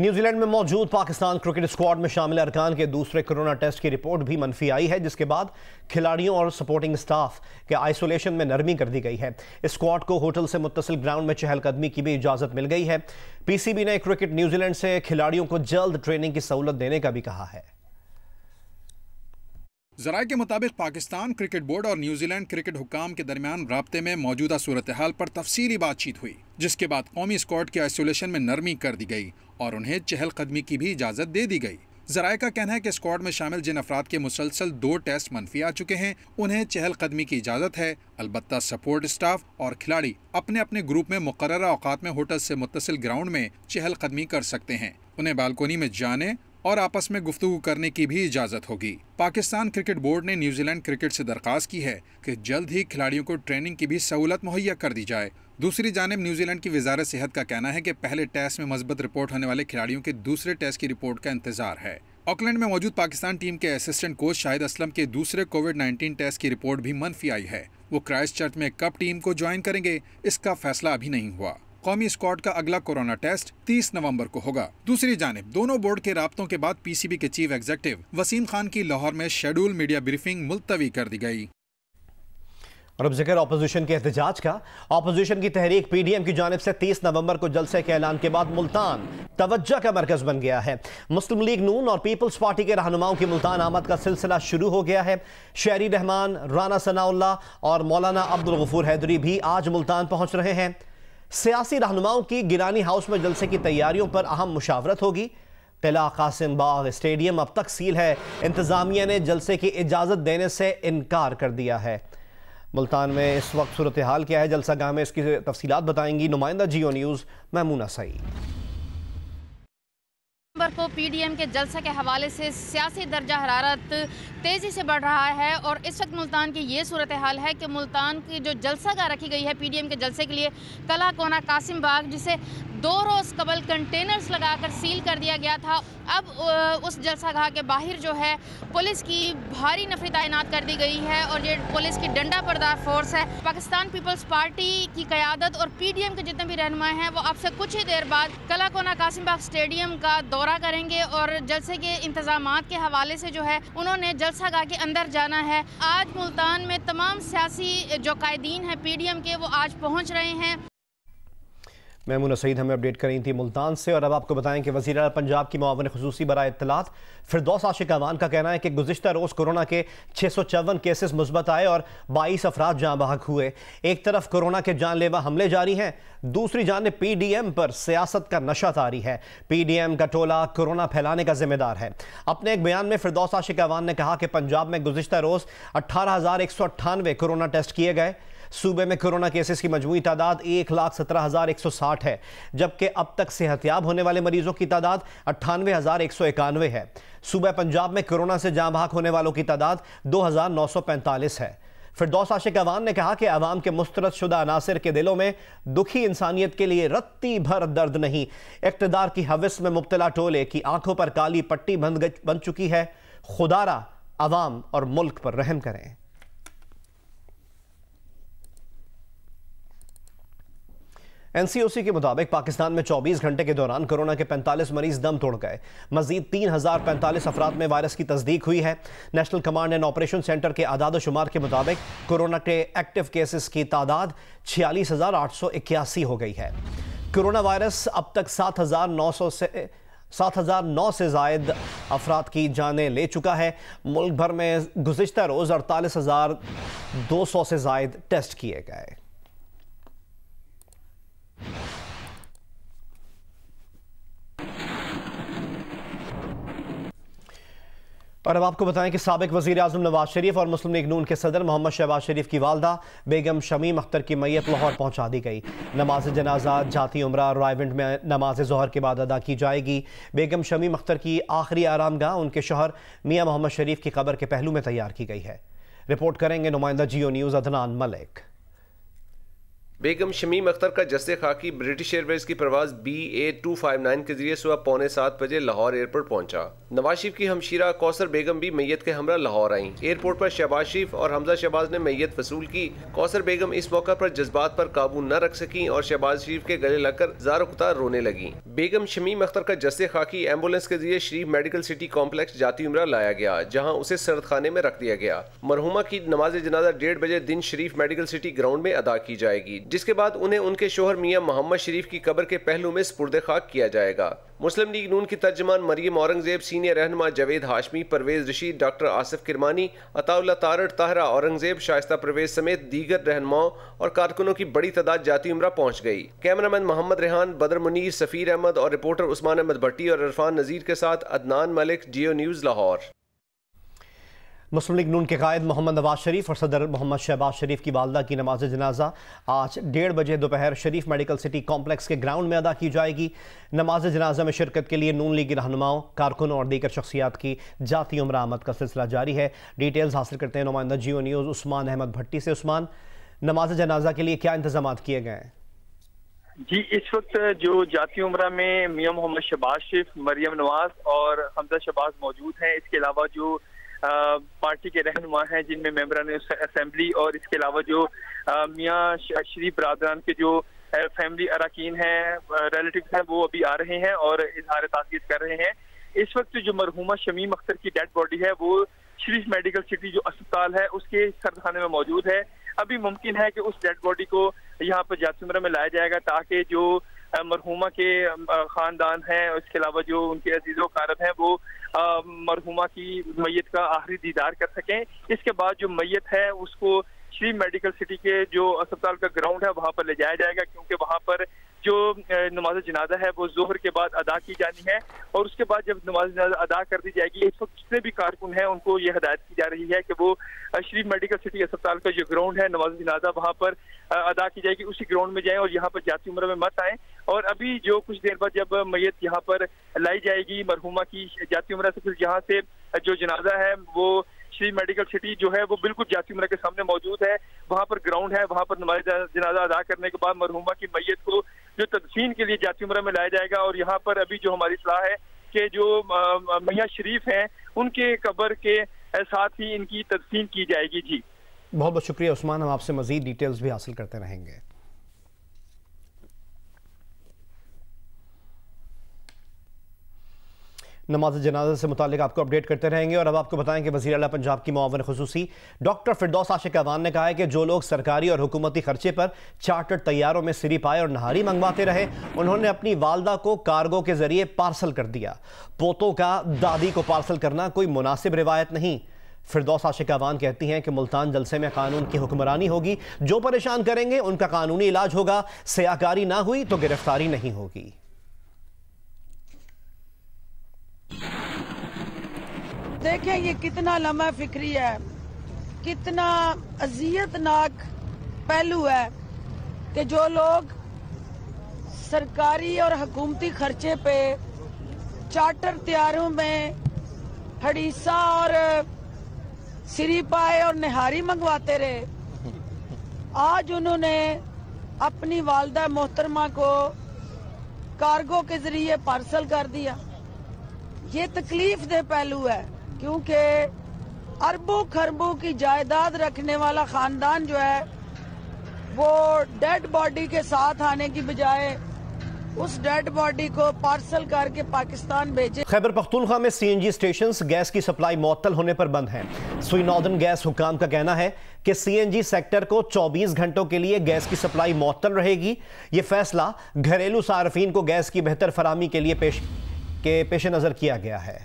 New Zealand में मौजूद Pakistan cricket squad में शामिल अरकान के दूसरे कोरोना टेस्ट की रिपोर्ट भी मनफी आई है, जिसके बाद खिलाड़ियों और सपोर्टिंग स्टाफ के आइसोलेशन में नरमी कर दी गई है। स्क्वाड को होटल से मुत्तसिल ग्राउंड में चहलकदमी की भी इजाजत मिल गई है। पीसीबी ने क्रिकेट न्यूजीलैंड से खिलाड़ियों को जल्द ट्रेनिंग की सहूलत देने का भी कहा है। जराये के मुताबिक पाकिस्तान क्रिकेट बोर्ड और न्यूजीलैंड क्रिकेट हुक्काम के दरमियान राब्ते में मौजूदा सूरत हाल पर तफसीली बातचीत हुई, जिसके बाद कौमी स्क्वाड के आइसोलेशन में नरमी कर दी गई और उन्हें चहलकदमी की भी इजाजत दे दी गई। जराये का कहना है कि स्क्वाड में शामिल जिन अफराद के मुसलसल 2 टेस्ट मनफी आ चुके हैं, उन्हें चहलकदमी की इजाजत है। अलबत्ता सपोर्ट स्टाफ और खिलाड़ी अपने अपने ग्रुप में मुकर्ररा औकात में होटल से मुत्तसिल ग्राउंड में चहलकदमी कर सकते हैं। उन्हें बालकोनी में जाने और आपस में गुफ्तगू करने की भी इजाजत होगी। पाकिस्तान क्रिकेट बोर्ड ने न्यूजीलैंड क्रिकेट से दरख्वास्त की है कि जल्द ही खिलाड़ियों को ट्रेनिंग की भी सहूलत मुहैया कर दी जाए। दूसरी जानिब न्यूजीलैंड की वजारत सेहत का कहना है कि पहले टेस्ट में मस्बत रिपोर्ट होने वाले खिलाड़ियों के दूसरे टेस्ट की रिपोर्ट का इंतजार है। ऑकलैंड में मौजूद पाकिस्तान टीम के असिस्टेंट कोच शाहिद असलम के दूसरे कोविड-19 टेस्ट की रिपोर्ट भी मनफी आई है। वो क्राइस्टचर्च में कब टीम को ज्वाइन करेंगे, इसका फैसला अभी नहीं हुआ। कौमी स्क्वाड का अगला कोरोना टेस्ट 30 नवंबर को होगा। दूसरी जानिब दोनों बोर्ड के राब्तों के बाद पीसीबी के चीफ एग्जीक्यूटिव वसीम खान की लाहौर में शेड्यूल मीडिया ब्रीफिंग मुलतवी कर दी गई। और अब जिक्र ऑपोजिशन के एहतजाज का। ऑपोजिशन की तहरीक पीडीएम की जानिब से 30 नवंबर को जलसे के ऐलान के बाद मुल्तान तवज्जो का मरकज बन गया है। मुस्लिम लीग नून और पीपल्स पार्टी के रहनुमाओं की मुल्तान आमद का सिलसिला शुरू हो गया है। शहरी रहमान, राना सनाउल्लाह और मौलाना अब्दुल गफूर हैदरी भी आज मुल्तान पहुंच रहे हैं। सियासी रहनुमाओं की गिलानी हाउस में जलसे की तैयारियों पर अहम मुशावरत होगी। किला कासिम बाग स्टेडियम अब तक सील है। इंतजामिया ने जलसे की इजाज़त देने से इनकार कर दिया है। मुल्तान में इस वक्त सूरत हाल क्या है, जलसा गाह में इसकी तफसीलात बताएंगी नुमाइंदा जियो न्यूज़ मैमूना सईद। को पीडीएम के जलसे के हवाले से सियासी दर्जा हरारत तेज़ी से बढ़ रहा है और इस वक्त मुल्तान की ये सूरत हाल है कि मुल्तान की जो जलसागाह रखी गई है पीडीएम के जलसे के लिए किला कोना कासिम बाग, जिसे 2 रोज़ कबल कंटेनर्स लगाकर सील कर दिया गया था, अब उस जलसागाह के बाहर जो है पुलिस की भारी नफरी तैनात कर दी गई है और ये पुलिस की डंडा बरदार फोर्स है। पाकिस्तान पीपल्स पार्टी की क़यादत और पीडीएम के जितने भी रहनुमा हैं वो अब से कुछ ही देर बाद किला कोना कासिम बाग स्टेडियम का दौरा करेंगे और जलसे के इंतजामात के हवाले से जो है उन्होंने जलसागाह के अंदर जाना है। आज मुल्तान में तमाम सियासी जो कायदीन हैं पीडीएम के, वो आज पहुँच रहे हैं। मैमूना सईद हमें अपडेट कर रही थी मुल्तान से। और अब आपको बताएं कि वज़ीर आला पंजाब की मुआविन खुसूसी बराए इत्तलात फिरदौस आशिक अवान का कहना है कि गुज़िश्ता रोज़ कोरोना के 654 केसेस मुस्बत आए और 22 अफराद जाँ बहक हुए। एक तरफ कोरोना के जानलेवा हमले जारी हैं, दूसरी जानिब पीडीएम पर सियासत का नशा तारी है। पीडीएम का टोला कोरोना फैलाने का जिम्मेदार है। अपने एक बयान में फिरदौस आशिक अवान ने कहा कि पंजाब में गुज़िश्ता रोज़ 18,198 कोरोना टेस्ट किए गए। सूबे में कोरोना केसेस की मजमूई तादाद 1,17,160 है, जबकि अब तक सेहतियाब होने वाले मरीजों की तादाद 98,191 है। सूबा पंजाब में कोरोना से जाँ बहक होने वालों की तादाद 2,945 है। फिरदौस आशिक अवान ने कहा कि अवाम के मुस्तरद शुदा अनासिर के दिलों में दुखी इंसानियत के लिए रत्ती भर दर्द नहीं। इक़्तिदार की हवस में मुब्तला टोले की आंखों पर काली पट्टी बन चुकी है। खुदारा अवाम और मुल्क पर रहम करें। एनसीओसी के मुताबिक पाकिस्तान में 24 घंटे के दौरान कोरोना के 45 मरीज दम तोड़ गए। मजीद 3045 अफराद में वायरस की तस्दीक हुई है। National command and operation centre के आदाद शुमार के मुताबिक कोरोना के एक्टिव केसेस की तादाद 46,881 हो गई है। कोरोना वायरस अब तक 7,009 से ज़ायद अफराद की जानें ले चुका है। मुल्क भर में गुज़िश्ता रोज़ 48,200 से ज़ायद टेस्ट किए गए। और अब आपको बताएं कि साबिक वज़ीर आज़म नवाज शरीफ और मुस्लिम लीग नून के सदर मोहम्मद शहबाज शरीफ की वालदा बेगम शमीम अख्तर की मैयत लाहौर पहुंचा दी गई। नमाज जनाजा जाती उम्रा रायविंड में नमाज ज़ोहर के बाद अदा की जाएगी। बेगम शमीम अख्तर की आखिरी आरामगाह उनके शौहर मियाँ मोहम्मद शरीफ की कब्र के पहलू में तैयार की गई है। रिपोर्ट करेंगे नुमाइंदा जियो न्यूज़ अदनान मलिक। बेगम शमीम अख्तर का जस्से खाकी ब्रिटिश एयरवेज की परवाज BA259 के जरिए सुबह 6:45 बजे लाहौर एयरपोर्ट पहुंचा। नवाज शरीफ की हमशीरा कौसर बेगम भी मैयत के हमरा लाहौर आईं। एयरपोर्ट पर शहबाज शरीफ और हमजा शहबाज ने मैयत वसूल की। कौसर बेगम इस मौका पर जज्बात पर काबू न रख सकी और शहबाज शरीफ के गले लगकर ज़ारो-कुतार रोने लगी। बेगम शमीम अख्तर का जस्से खाकी एम्बुलेंस के जरिए शरीफ मेडिकल सिटी कॉम्प्लेक्स जाती उम्रा लाया गया, जहाँ उसे सरद खाने में रख दिया गया। मरहुमा की नमाज जनाजा 1:30 बजे दिन शरीफ मेडिकल सिटी ग्राउंड में अदा की जाएगी, जिसके बाद उन्हें उनके शोहर मियां मोहम्मद शरीफ की कब्र के पहलू में सुपुर्द खाक किया जाएगा। मुस्लिम लीग नून की तर्जमान मरियम औरंगजेब, सीनियर रहनुमा जावेद हाशमी, परवेज रशीद, डॉक्टर आसिफ किरमानी, अताउल्ला तारड़, ताहरा औरंगजेब, शाइस्ता परवेज समेत दीगर रहनुमाओं और कारकुनों की बड़ी तादाद जाती उम्रा पहुंच गई। कैमरामैन मोहम्मद रेहान, बदर मुनीर, सफीर अहमद और रिपोर्टर उस्मान अहमद भट्टी और इरफान नजीर के साथ अदनान मलिक, जियो न्यूज़ लाहौर। मुस्लिम लीग नून के कायद मोहम्मद नवाज शरीफ और सदर मोहम्मद शहबाज शरीफ की वालदा की नमाज जनाजा आज 1:30 बजे दोपहर शरीफ मेडिकल सिटी कॉम्प्लेक्स के ग्राउंड में अदा की जाएगी। नमाज जनाजा में शिरकत के लिए नून लीग के रहनुमाओं, कारकुनों और दीगर शख्सियात की जाती उम्र आमद का सिलसिला जारी है। डिटेल्स हासिल करते हैं नुमाइंदा जियो न्यूज़ उस्मान अहमद भट्टी से। उस्मान, नमाज जनाजा के लिए क्या इंतजाम किए गए हैं? जी, इस वक्त जो जाती उम्रा में मियां मोहम्मद शहबाज शरीफ, मरियम नवाज और हमजा शहबाज मौजूद हैं। इसके अलावा जो पार्टी के रहनुमा हैं जिनमें मेंबरान असेंबली और इसके अलावा जो मियां शरीफ बरादरान के जो फैमिली अरकान हैं, रिलेटिव्स हैं, वो अभी आ रहे हैं और इजहार तासीर कर रहे हैं। इस वक्त जो मरहुमा शमीम अख्तर की डेड बॉडी है वो शरीफ मेडिकल सिटी जो अस्पताल है उसके सरखाने में मौजूद है। अभी मुमकिन है कि उस डेड बॉडी को यहाँ पर जाती उम्रा में लाया जाएगा ताकि जो मरहुमा के खानदान है, इसके अलावा जो उनके अजीज़ो कारब हैं, वो मरहुमा की मैयत का आखिरी दीदार कर सकें। इसके बाद जो मैयत है उसको श्री मेडिकल सिटी के जो अस्पताल का ग्राउंड है वहाँ पर ले जाया जाएगा, क्योंकि वहाँ पर जो नमाज जनाजा है वो जोहर के बाद अदा की जानी है। और उसके बाद जब नमाज जनाजा अदा कर दी जाएगी, इस वक्त जितने भी कारकुन हैं उनको ये हिदायत की जा रही है कि वो श्री मेडिकल सिटी अस्पताल का जो ग्राउंड है नमाज जनाजा वहाँ पर अदा की जाएगी, उसी ग्राउंड में जाएं और यहाँ पर जाती उम्र में मत आएँ। और अभी जो कुछ देर बाद जब मैयत यहाँ पर लाई जाएगी मरहुमा की जाती उम्र से, फिर यहाँ से जो जनाजा है वो श्री मेडिकल सिटी जो है वो बिल्कुल जाती उम्र के सामने मौजूद है, वहाँ पर ग्राउंड है, वहाँ पर नमाज जनाजा अदा करने के बाद मरहुमा की मैयत को जो तदफीन के लिए जाती उम्र में लाया जाएगा। और यहाँ पर अभी जो हमारी सलाह है कि जो मियां शरीफ हैं उनके कब्र के साथ ही इनकी तदफीन की जाएगी। जी, बहुत बहुत शुक्रिया उस्मान, हम आपसे मजीद डिटेल्स भी हासिल करते रहेंगे। नमाज जनाजा से मुतालिक आपको अपडेट करते रहेंगे। और अब आपको बताएं कि वज़ीर आला पंजाब की मुआविन खुसूसी डॉक्टर फिरदौस आशिक अवान ने कहा है कि जो लोग सरकारी और हुकूमती खर्चे पर चार्टर्ड तैयारों में सिरी पाए और नहारी मंगवाते रहे, उन्होंने अपनी वालदा को कार्गो के जरिए पार्सल कर दिया। पोतों का दादी को पार्सल करना कोई मुनासिब रिवायत नहीं। फिरदौस आशिक अवान कहती हैं कि मुल्तान जलसे में कानून की हुक्मरानी होगी, जो परेशान करेंगे उनका कानूनी इलाज होगा, सियाकारी ना हुई तो गिरफ्तारी नहीं होगी। देखें ये कितना लम्हा फिक्री है, कितना अजियतनाक पहलू है कि जो लोग सरकारी और हुकूमती खर्चे पे चार्टर तैयारों में हड़ीसा और सिरी पाए और निहारी मंगवाते रहे, आज उन्होंने अपनी वालदा मोहतरमा को कार्गो के जरिए पार्सल कर दिया। ये तकलीफ दे पहलू है, क्योंकि अरबों खरबों की जायदाद रखने वाला खानदान जो है वो डेड बॉडी के साथ आने की बजाय उस डेड बॉडी को पार्सल करके पाकिस्तान भेजे। खैबर पख्तूनख्वा में CNG स्टेशंस गैस की सप्लाई मुअत्तल होने पर बंद हैं। सुई नॉर्दर्न गैस हुक्काम का कहना है कि CNG सेक्टर को 24 घंटों के लिए गैस की सप्लाई मुअत्तल रहेगी। ये फैसला घरेलू सार्फिन को गैस की बेहतर फराहमी के लिए पेश नजर किया गया है।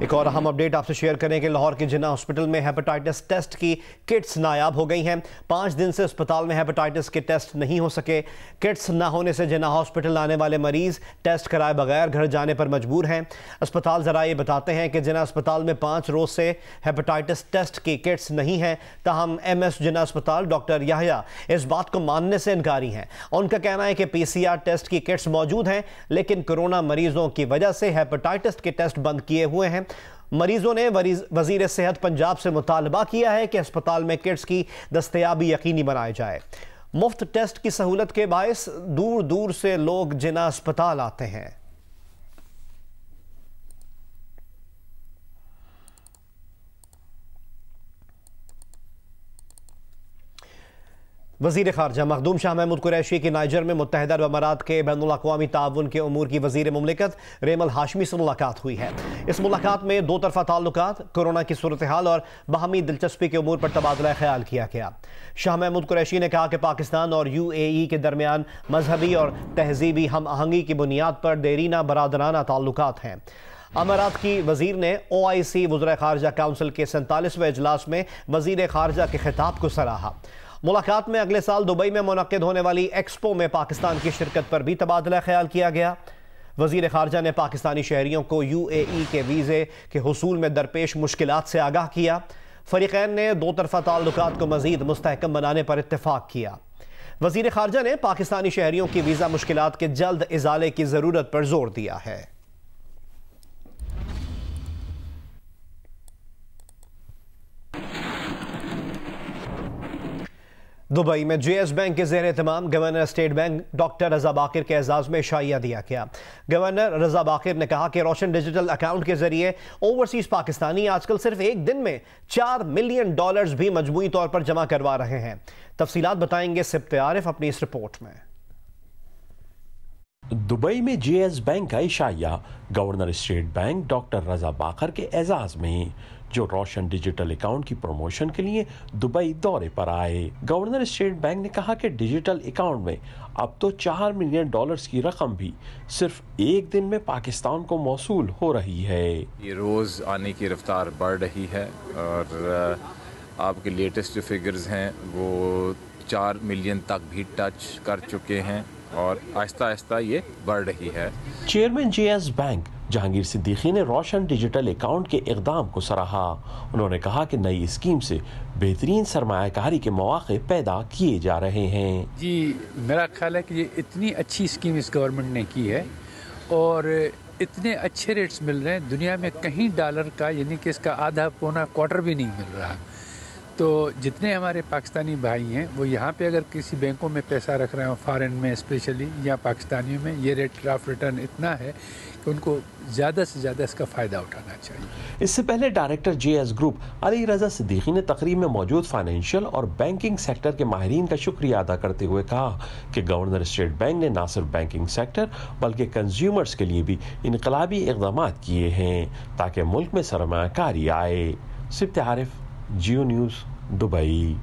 एक और अहम अपडेट आपसे शेयर करें कि लाहौर के जिन्ना हॉस्पिटल में हेपेटाइटिस टेस्ट की किट्स नायाब हो गई हैं। 5 दिन से अस्पताल में हेपेटाइटिस के टेस्ट नहीं हो सके। किट्स ना होने से जिन्ना हॉस्पिटल आने वाले मरीज टेस्ट कराए बगैर घर जाने पर मजबूर हैं। अस्पताल ज़राए बताते हैं कि जिन्ना अस्पताल में 5 रोज से हेपेटाइटिस टेस्ट की किट्स नहीं हैं। ताहम MS जिन्ना अस्पताल डॉक्टर याहया इस बात को मानने से इनकारी हैं। उनका कहना है कि PCR टेस्ट की किट्स मौजूद हैं, लेकिन कोरोना मरीजों की वजह से हेपेटाइटिस के टेस्ट बंद किए हुए हैं। मरीजों ने वजीर सेहत पंजाब से मुतालबा किया है कि अस्पताल में किट्स की दस्तयाबी यकीनी बनाई जाए। मुफ्त टेस्ट की सहूलत के बायस दूर दूर से लोग जिना अस्पताल आते हैं। वज़ीर ख़ारजा मखदूम शाह महमूद कुरैशी की नाइजर में मुत्तहिदा अरब अमारात के बैनुल अक़वामी ताउन के उमूर की वज़ीर मुमलिकत रेमल हाशमी से मुलाकात हुई है। इस मुलाकात में दो तरफ़ा ताल्लुकात, कोरोना की सूरत हाल और बाहमी दिलचस्पी के उमूर पर तबादला ख्याल किया गया। शाह महमूद कुरैशी ने कहा कि पाकिस्तान और UAE के दरमियान मजहबी और तहजीबी हम आहंगी की बुनियाद पर देरीना बरादराना ताल्लुकात हैं। अमारात की वज़ीर ने OIC वज़ीर ख़ारजा काउंसिल के 47वें इजलास में वज़ीर ख़ारजा के खिताब को सराहा। मुलाकात में अगले साल दुबई में मुनक़िद होने वाली एक्सपो में पाकिस्तान की शिरकत पर भी तबादला ख्याल किया गया। वज़ीर ख़ारजा ने पाकिस्तानी शहरियों को UAE के वीज़े के हुसूल में दरपेश मुश्किलात से आगाह किया। फ़रीक़ैन ने दो तरफ़ा ताल्लुकात को मज़ीद मुस्तहकम बनाने पर इत्तेफ़ाक़ किया। वज़ीर ख़ारजा ने पाकिस्तानी शहरियों की वीज़ा मुश्किलात के जल्द इज़ाले की ज़रूरत पर जोर दिया है। दुबई में JS बैंक के ज़ेर एहतमाम गवर्नर स्टेट बैंक डॉक्टर रजा बाकिर के एजाज़ में शाइया दिया गया। गवर्नर रजा बाकिर ने कहा कि रोशन डिजिटल अकाउंट के जरिए ओवरसीज पाकिस्तानी आजकल सिर्फ एक दिन में $4 मिलियन भी मजमूई तौर पर जमा करवा रहे हैं। तफसीलात बताएंगे सिब्त आरिफ अपनी इस रिपोर्ट में। दुबई में JS बैंक का इशाया गवर्नर स्टेट बैंक डॉक्टर रजा बाकर के एजाज में, जो रोशन डिजिटल अकाउंट की प्रमोशन के लिए दुबई दौरे पर आए। गवर्नर स्टेट बैंक ने कहा कि डिजिटल अकाउंट में अब तो $4 मिलियन की रकम भी सिर्फ एक दिन में पाकिस्तान को मौसूल हो रही है। ये रोज़ आने की रफ्तार बढ़ रही है और आपके लेटेस्ट जो फिगर्स हैं वो 4 मिलियन तक भी टच कर चुके हैं और आहिस्ता आहिस्ता ये बढ़ रही है। Chairman JS bank Jahangir Siddiqui ने रोशन डिजिटल अकाउंट के इक़दाम को सराहा। उन्होंने कहा कि नई स्कीम से बेहतरीन सरमायाकारी के मौके पैदा किए जा रहे हैं। जी, मेरा ख्याल है कि ये इतनी अच्छी स्कीम इस गवर्नमेंट ने की है और इतने अच्छे रेट्स मिल रहे हैं, दुनिया में कहीं डॉलर का यानी कि इसका आधा पौना क्वार्टर भी नहीं मिल रहा। तो जितने हमारे पाकिस्तानी भाई हैं वो यहाँ पे अगर किसी बैंकों में पैसा रख रहे हो, फॉरेन में स्पेशली या पाकिस्तानियों में, ये रेट ऑफ रिटर्न इतना है कि उनको ज़्यादा से ज़्यादा इसका फ़ायदा उठाना चाहिए। इससे पहले डायरेक्टर JS ग्रुप अली रजा सिद्दीकी ने तकरीब में मौजूद फाइनेंशियल और बैंकिंग सेक्टर के माहिरीन का शुक्रिया अदा करते हुए कहा कि गवर्नर स्टेट बैंक ने न सिर्फ बैंकिंग सेक्टर बल्कि कंज्यूमर्स के लिए भी इनकलाबी इक़दाम किए हैं ताकि मुल्क में सरमायाकारी आए। सिब्त आरिफ, जियो न्यूज़, दुबई।